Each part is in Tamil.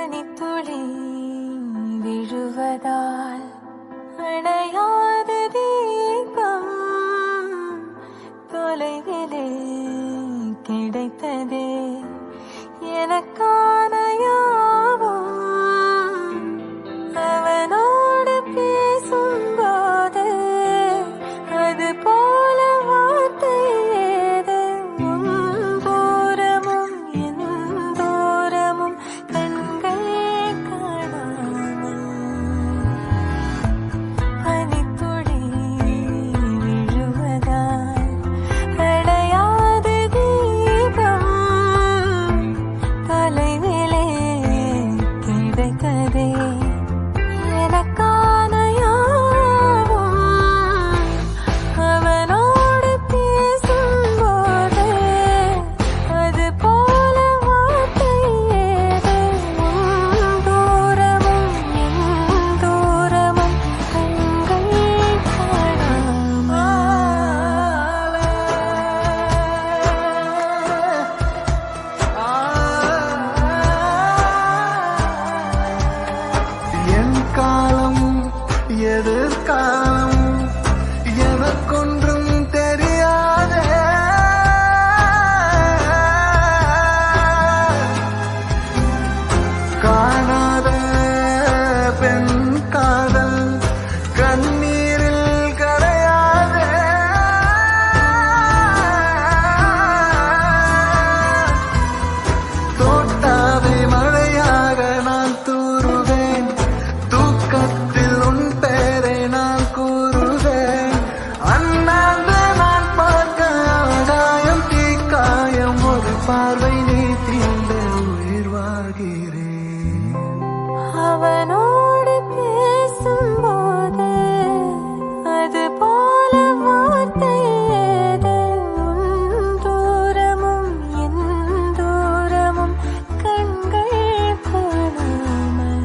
பனித்துளி விழுவதால் அணையாத தீபம் தொலைவிலே கிடைத்ததே எனக்கான யாவும். அவனோடு பேசும்போது அது போல வார்த்தை ஏது தூரமும் என் தூரமும் கண்கள் காணாமல். பனித்துளி விழுவதால் அடையாத தீபம் தொலைவிலே கிடைத்ததே எனக்கான யாவும். அவனோடு பேசும்போது அது போல வார்த்தை ஏது தூரமும் என் தூரமும் கண்கள் காணாமல். என் காலம் எதிர்காலம் எனக்கொன்றும் தெரியாதே. காணாத பெண் காதல் கண்ணீரில் கரையாதே. தோட்டாவை மழையாக நான் தூறுவேன், தூக்கத்தில் உன் பெயரை நான் கூறுவேன். அண்ணாந்து நான் பார்க்க ஆகாயம் தீக்காயம் ஒரு பார்வை நீ தீண்ட உயிர் வாழ்கிறேன். அவனோடு பேசும்போது அது போல வார்த்தை ஏது தூரமும் என் தூரமும் கண்கள் காணாமல்.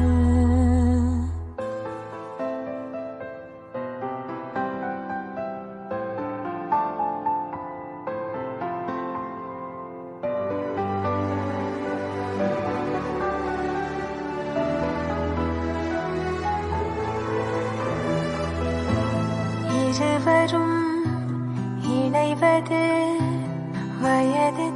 இருவரும் இணைவது வயது